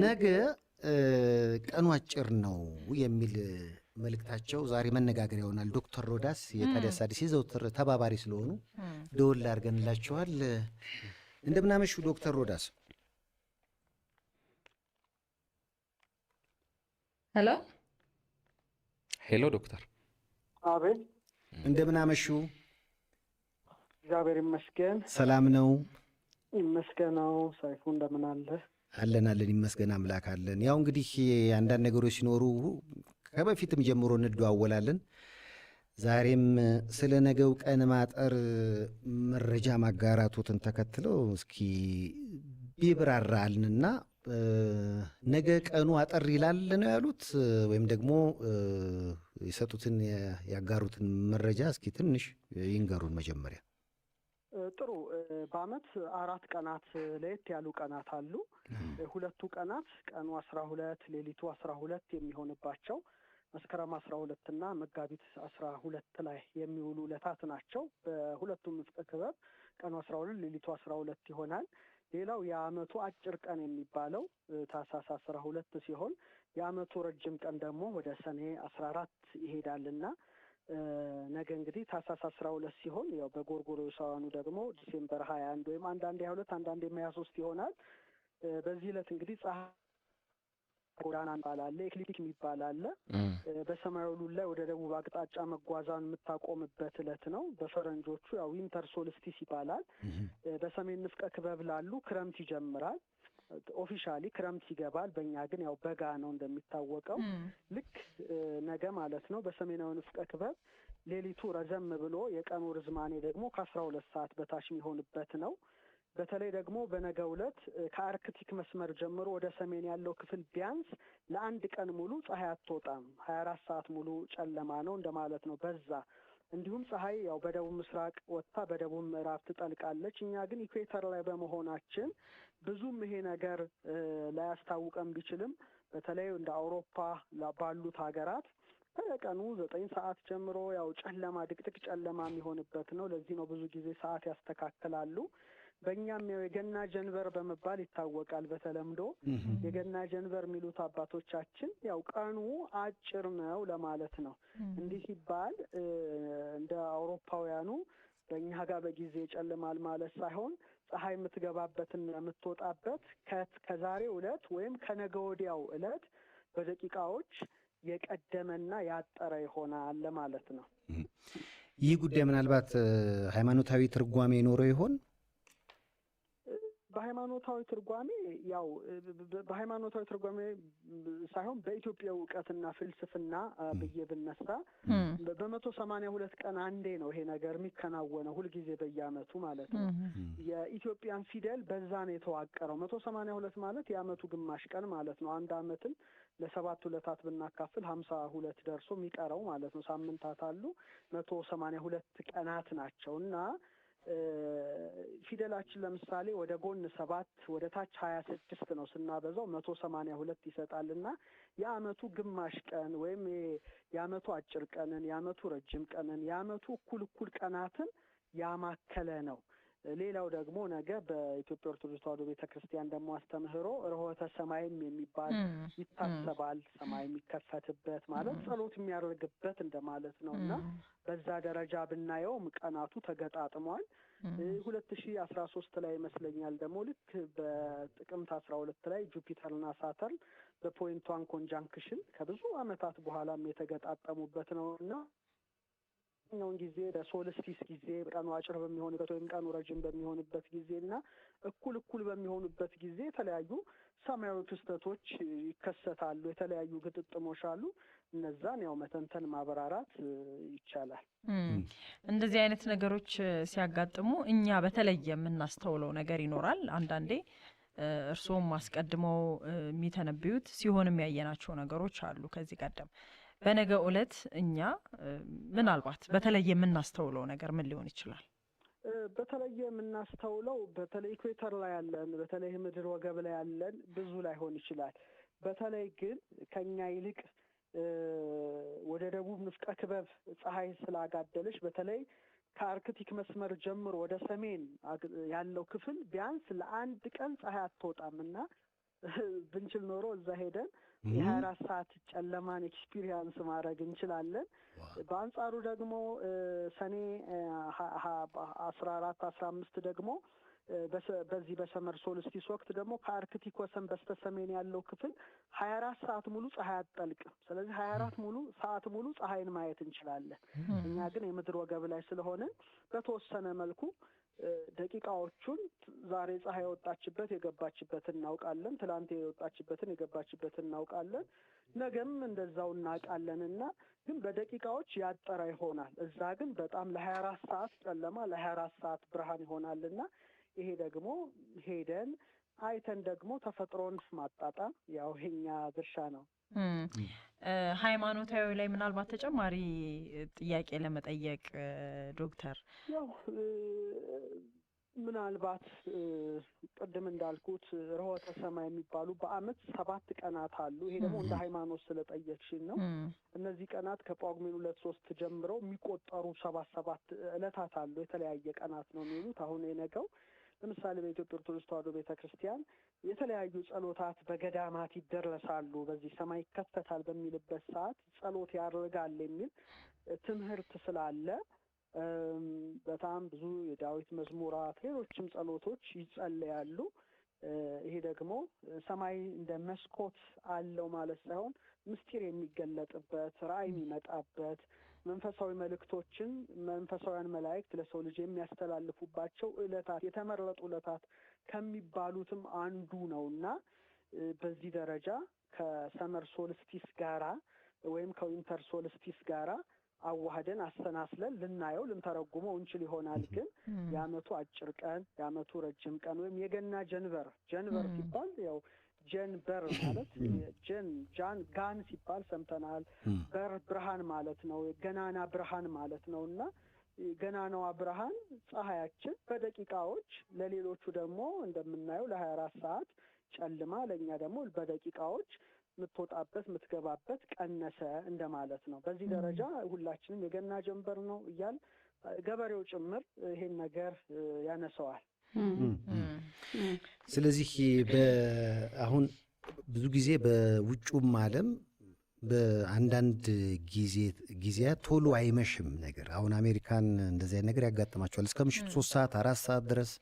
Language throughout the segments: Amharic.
ነገ ቀኑ አጭር ነው የሚል መልእክታቸው ዛሬ መነጋገር ይሆናል። ዶክተር ሮዳስ የታዲያስ አዲስ የዘውትር ተባባሪ ስለሆኑ ደወል አድርገንላችኋል። እንደምናመሹ ዶክተር ሮዳስ። ሄሎ ሄሎ ዶክተር። አቤት። እንደምናመሹ። እግዚአብሔር ይመስገን። ሰላም ነው? ይመስገነው። ሰይፉ እንደምን አለ? አለን ይመስገን አምላክ አለን። ያው እንግዲህ አንዳንድ ነገሮች ሲኖሩ ከበፊትም ጀምሮ እንደዋወላለን። ዛሬም ስለ ነገው ቀን መረጃ ማጋራቱትን ተከትለው እስኪ ቢብራራልንና ነገ ቀኑ አጠር ይላል ነው ያሉት፣ ወይም ደግሞ የሰጡትን ያጋሩትን መረጃ እስኪ ትንሽ ይንገሩን መጀመሪያ። ጥሩ። በአመት 4 ቀናት ለየት ያሉ ቀናት አሉ። ሁለቱ ቀናት ቀኑ 12 ሌሊቱ 12 የሚሆንባቸው መስከረም 12 እና መጋቢት 12 ላይ የሚውሉ ዕለታት ናቸው። በሁለቱም ንፍቀ ክበብ ቀኑ 12 ሌሊቱ 12 ይሆናል። ሌላው የአመቱ አጭር ቀን የሚባለው ታህሳስ 12 ሲሆን የአመቱ ረጅም ቀን ደግሞ ወደ ሰኔ 14 ይሄዳልና ነገ እንግዲህ ታህሳስ 12 ሲሆን ያው በጎርጎሮሳውያኑ ደግሞ ዲሴምበር 21 ወይም አንዳንዴ 22 አንዳንዴ 23 ይሆናል። በዚህ ዕለት እንግዲህ ፀሐይ ጎዳና ይባላል፣ ኤክሊፕቲክ የሚባል አለ። በሰማያዊ ሉል ላይ ወደ ደቡብ አቅጣጫ መጓዟን የምታቆምበት ዕለት ነው። በፈረንጆቹ ያው ዊንተር ሶልስቲስ ይባላል። በሰሜን ንፍቀ ክበብ ላሉ ክረምት ይጀምራል። ኦፊሻሊ ክረምት ይገባል። በእኛ ግን ያው በጋ ነው እንደሚታወቀው። ልክ ነገ ማለት ነው በሰሜናዊ ንፍቀ ክበብ ሌሊቱ ረዘም ብሎ የቀኑ ርዝማኔ ደግሞ ከ12 ሰዓት በታች የሚሆንበት ነው። በተለይ ደግሞ በነገው ዕለት ከአርክቲክ መስመር ጀምሮ ወደ ሰሜን ያለው ክፍል ቢያንስ ለአንድ ቀን ሙሉ ፀሐይ አትወጣም። 24 ሰዓት ሙሉ ጨለማ ነው እንደማለት ነው። በዛ እንዲሁም ፀሐይ ያው በደቡብ ምስራቅ ወጥታ በደቡብ ምዕራብ ትጠልቃለች። እኛ ግን ኢኩዌተር ላይ በመሆናችን ብዙም ይሄ ነገር ላያስታውቀን ቢችልም በተለይ እንደ አውሮፓ ባሉት ሀገራት ከቀኑ 9 ሰዓት ጀምሮ ያው ጨለማ ድቅድቅ ጨለማ የሚሆንበት ነው። ለዚህ ነው ብዙ ጊዜ ሰዓት ያስተካክላሉ። በእኛም ያው የገና ጀንበር በመባል ይታወቃል። በተለምዶ የገና ጀንበር የሚሉት አባቶቻችን ያው ቀኑ አጭር ነው ለማለት ነው። እንዲህ ሲባል እንደ አውሮፓውያኑ በእኛ ጋር በጊዜ ይጨልማል ማለት ሳይሆን ፀሐይ የምትገባበትና የምትወጣበት ከዛሬው ዕለት ወይም ከነገ ወዲያው ዕለት በደቂቃዎች የቀደመና ያጠረ ይሆናል ለማለት ነው። ይህ ጉዳይ ምናልባት ሃይማኖታዊ ትርጓሜ ይኖረው ይሆን? በሃይማኖታዊ ትርጓሜ ያው በሃይማኖታዊ ትርጓሜ ሳይሆን በኢትዮጵያ እውቀትና ፍልስፍና ብዬ ብነሳ በ182 ቀን አንዴ ነው ይሄ ነገር የሚከናወነው፣ ሁልጊዜ በየአመቱ ማለት ነው። የኢትዮጵያን ፊደል በዛ ነው የተዋቀረው። 182 ማለት የአመቱ ግማሽ ቀን ማለት ነው። አንድ አመትን ለ7 ዕለታት ብናካፍል 52 ደርሶ የሚቀረው ማለት ነው። ሳምንታት አሉ፣ 182 ቀናት ናቸው እና ፊደላችን ለምሳሌ ወደ ጎን 7 ወደ ታች 26 ነው። ስናበዛው 182 ይሰጣልና የአመቱ ግማሽ ቀን ወይም የአመቱ አጭር ቀንን፣ የአመቱ ረጅም ቀንን፣ የአመቱ እኩል ቀናትን ያማከለ ነው። ሌላው ደግሞ ነገ በኢትዮጵያ ኦርቶዶክስ ተዋሕዶ ቤተክርስቲያን ደግሞ አስተምህሮ ርሆተ ሰማይም የሚባል ይታሰባል። ሰማይ የሚከፈትበት ማለት ጸሎት የሚያደርግበት እንደማለት ነው እና በዛ ደረጃ ብናየውም ቀናቱ ተገጣጥሟል። 2013 ላይ ይመስለኛል ደግሞ ልክ በጥቅምት 12 ላይ ጁፒተርና ሳተርን በፖይንት ዋን ኮንጃንክሽን ከብዙ አመታት በኋላም የተገጣጠሙበት ነው እና ኛውን ጊዜ በሶልስቲስ ጊዜ ቀኑ አጭር በሚሆንበት ወይም ቀኑ ረጅም በሚሆንበት ጊዜና እኩል በሚሆኑበት ጊዜ የተለያዩ ሰማያዊ ክስተቶች ይከሰታሉ። የተለያዩ ግጥጥሞች አሉ። እነዛን ያው መተንተን ማብራራት ይቻላል። እንደዚህ አይነት ነገሮች ሲያጋጥሙ እኛ በተለየ የምናስተውለው ነገር ይኖራል። አንዳንዴ እርስዎም አስቀድመው የሚተነብዩት ሲሆንም ያየናቸው ነገሮች አሉ ከዚህ ቀደም። በነገ ዕለት እኛ ምናልባት በተለየ የምናስተውለው ነገር ምን ሊሆን ይችላል? በተለየ የምናስተውለው በተለይ ኢኩዌተር ላይ ያለን በተለይ ምድር ወገብ ላይ ያለን ብዙ ላይሆን ይችላል። በተለይ ግን ከኛ ይልቅ ወደ ደቡብ ንፍቀ ክበብ ፀሐይ ስላጋደለች በተለይ ከአርክቲክ መስመር ጀምሮ ወደ ሰሜን ያለው ክፍል ቢያንስ ለአንድ ቀን ፀሐይ አትወጣምና ብንችል ኖሮ እዛ ሄደን የ24 ሰዓት ጨለማን ኤክስፒሪየንስ ማድረግ እንችላለን። በአንጻሩ ደግሞ ሰኔ 14 15 ደግሞ በዚህ በሰመር ሶልስቲስ ወቅት ደግሞ ከአርክቲክ ወሰን በስተሰሜን ያለው ክፍል 24 ሰዓት ሙሉ ፀሐይ አትጠልቅም። ስለዚህ 24 ሰዓት ሙሉ ፀሐይን ማየት እንችላለን። እኛ ግን የምድር ወገብ ላይ ስለሆነ በተወሰነ መልኩ ደቂቃዎቹን ዛሬ ፀሐይ የወጣችበት የገባችበትን እናውቃለን። ትላንት የወጣችበትን የገባችበትን እናውቃለን። ነገም እንደዛው እናውቃለንና ግን በደቂቃዎች ያጠረ ይሆናል። እዛ ግን በጣም ለ24 ሰዓት ጨለማ ለ24 ሰዓት ብርሃን ይሆናልና ይሄ ደግሞ ሄደን አይተን ደግሞ ተፈጥሮን ማጣጣም ያው የኛ ድርሻ ነው። ሃይማኖታዊ ላይ ምናልባት ተጨማሪ ጥያቄ ለመጠየቅ ዶክተር፣ ያው ምናልባት ቅድም እንዳልኩት ርሆተ ሰማይ የሚባሉ በአመት 7 ቀናት አሉ። ይሄ ደግሞ እንደ ሃይማኖት ስለጠየቅሽን ነው። እነዚህ ቀናት ከጳጉሜን 2-3 ጀምረው የሚቆጠሩ 7 ዕለታት አሉ። የተለያየ ቀናት ነው የሚሉት። አሁን የነገው ለምሳሌ በኢትዮጵያ ኦርቶዶክስ ተዋሕዶ ቤተክርስቲያን የተለያዩ ጸሎታት በገዳማት ይደረሳሉ። በዚህ ሰማይ ይከፈታል በሚልበት ሰዓት ጸሎት ያደርጋል የሚል ትምህርት ስላለ በጣም ብዙ የዳዊት መዝሙራት፣ ሌሎችም ጸሎቶች ይጸለያሉ። ይሄ ደግሞ ሰማይ እንደ መስኮት አለው ማለት ሳይሆን ምስጢር የሚገለጥበት፣ ራእይ የሚመጣበት፣ መንፈሳዊ መልእክቶችን መንፈሳውያን መላእክት ለሰው ልጅ የሚያስተላልፉባቸው ዕለታት፣ የተመረጡ ዕለታት ከሚባሉትም አንዱ ነውና በዚህ ደረጃ ከሰመር ሶልስቲስ ጋራ ወይም ከዊንተር ሶልስቲስ ጋራ አዋህደን አሰናስለን ልናየው ልንተረጉመው እንችል ይሆናል። ግን የአመቱ አጭር ቀን የአመቱ ረጅም ቀን ወይም የገና ጀንበር ሲባል ያው ጀንበር ማለት ጋን ሲባል ሰምተናል። በር ብርሃን ማለት ነው። ገናና ብርሃን ማለት ነውና ገናናዋ ብርሃን ፀሐያችን በደቂቃዎች ለሌሎቹ ደግሞ እንደምናየው ለ24 ሰዓት ጨልማ ለኛ ደግሞ በደቂቃዎች የምትወጣበት የምትገባበት ቀነሰ እንደማለት ነው። በዚህ ደረጃ ሁላችንም የገና ጀንበር ነው እያል ገበሬው ጭምር ይሄን ነገር ያነሰዋል። ስለዚህ አሁን ብዙ ጊዜ በውጩም ዓለም በአንዳንድ ጊዜያት ቶሎ አይመሽም ነገር። አሁን አሜሪካን እንደዚህ አይነት ነገር ያጋጥማቸዋል። እስከ ምሽቱ 3 ሰዓት 4 ሰዓት ድረስ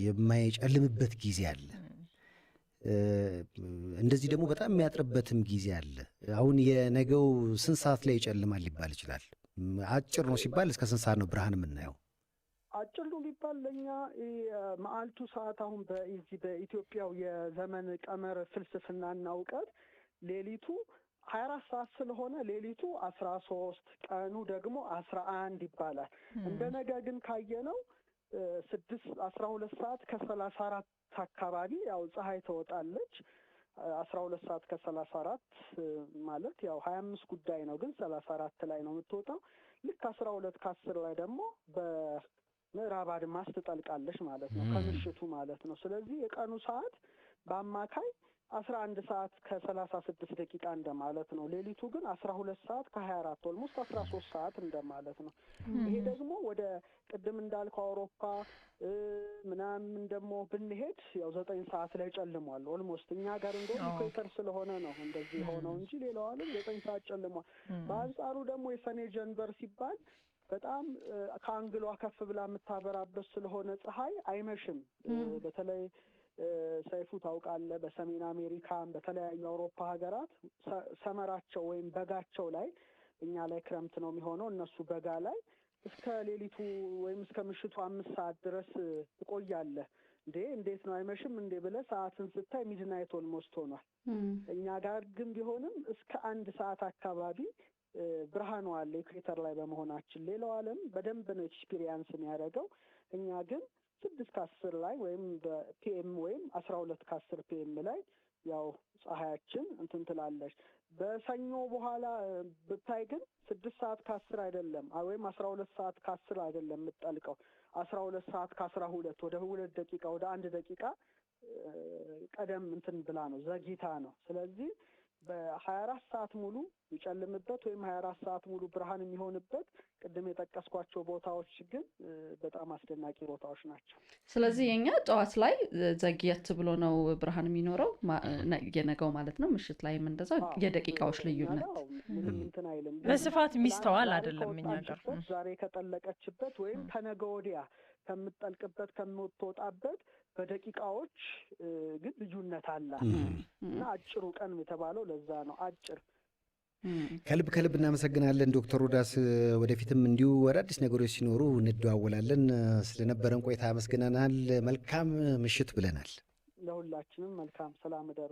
የማይጨልምበት ጊዜ አለ። እንደዚህ ደግሞ በጣም የሚያጥርበትም ጊዜ አለ። አሁን የነገው ስንት ሰዓት ላይ ይጨልማል ሊባል ይችላል? አጭር ነው ሲባል እስከ ስንት ሰዓት ነው ብርሃን የምናየው? አጭር ነው ቢባል ለእኛ መዓልቱ ሰዓት አሁን በዚህ በኢትዮጵያው የዘመን ቀመር ፍልስፍናና እውቀት ሌሊቱ 24 ሰዓት ስለሆነ ሌሊቱ 13 ቀኑ ደግሞ 11 ይባላል። እንደ ነገ ግን ካየነው 12 ሰዓት ከ34 አካባቢ ያው ፀሐይ ትወጣለች። 12 ሰዓት ከ34 ማለት ያው 25 ጉዳይ ነው፣ ግን 34 ላይ ነው የምትወጣው። ልክ 12 ከ10 ላይ ደግሞ በምዕራብ አድማስ ትጠልቃለች ማለት ነው፣ ከምሽቱ ማለት ነው። ስለዚህ የቀኑ ሰዓት በአማካይ 11 ሰዓት ከ36 ደቂቃ እንደማለት ነው። ሌሊቱ ግን 12 ሰዓት ከ24 ኦልሞስት 13 ሰዓት እንደማለት ነው። ይሄ ደግሞ ወደ ቅድም እንዳልከው አውሮፓ ምናምን ደግሞ ብንሄድ ያው 9 ሰዓት ላይ ጨልሟል ኦልሞስት። እኛ ጋር እንደውም ኢኩዌተር ስለሆነ ነው እንደዚህ ሆነው እንጂ ሌላው ዓለም 9 ሰዓት ጨልሟል። በአንጻሩ ደግሞ የሰኔ ጀንበር ሲባል በጣም ከአንግሏ ከፍ ብላ የምታበራበት ስለሆነ ፀሐይ አይመሽም። በተለይ ሰይፉ ታውቃለህ፣ በሰሜን አሜሪካን በተለያዩ አውሮፓ ሀገራት ሰመራቸው ወይም በጋቸው ላይ፣ እኛ ላይ ክረምት ነው የሚሆነው፣ እነሱ በጋ ላይ እስከ ሌሊቱ ወይም እስከ ምሽቱ 5 ሰዓት ድረስ ትቆያለህ። እንዴት ነው አይመሽም እንዴ ብለህ ሰዓትን ስታይ ሚድናይት ኦልሞስት ሆኗል። እኛ ጋር ግን ቢሆንም እስከ 1 ሰዓት አካባቢ ብርሃኑ አለ ኢኩዌተር ላይ በመሆናችን። ሌላው ዓለም በደንብ ነው ኤክስፒሪየንስ የሚያደርገው። እኛ ግን 6 ከ10 ላይ ወይም በፒኤም ወይም 12 ከ10 ፒኤም ላይ ያው ፀሐያችን እንትን ትላለች። በሰኞ በኋላ ብታይ ግን 6 ሰዓት ከ10 አይደለም ወይም 12 ሰዓት ከ10 አይደለም የምትጠልቀው 12 ሰዓት ከ12 ወደ 2 ደቂቃ ወደ 1 ደቂቃ ቀደም እንትን ብላ ነው ዘግይታ ነው። ስለዚህ በ24 ሰዓት ሙሉ ይጨልምበት ወይም 24 ሰዓት ሙሉ ብርሃን የሚሆንበት ቅድም የጠቀስኳቸው ቦታዎች ግን በጣም አስደናቂ ቦታዎች ናቸው። ስለዚህ የኛ ጠዋት ላይ ዘግየት ብሎ ነው ብርሃን የሚኖረው የነገው ማለት ነው። ምሽት ላይም እንደዛው የደቂቃዎች ልዩነት ምንም እንትን አይልም። በስፋት የሚስተዋል አይደለም እኛ ጋር ዛሬ ከጠለቀችበት ወይም ከነገ ወዲያ ከምትጠልቅበት ከምትወጣበት በደቂቃዎች ግን ልዩነት አላት እና አጭሩ ቀን የተባለው ለዛ ነው። አጭር ከልብ እናመሰግናለን ዶክተር ሮዳስ። ወደፊትም እንዲሁ አዳዲስ ነገሮች ሲኖሩ እንደዋወላለን። ስለነበረን ቆይታ አመስግነናል። መልካም ምሽት ብለናል። ለሁላችንም መልካም ሰላም እደሩ።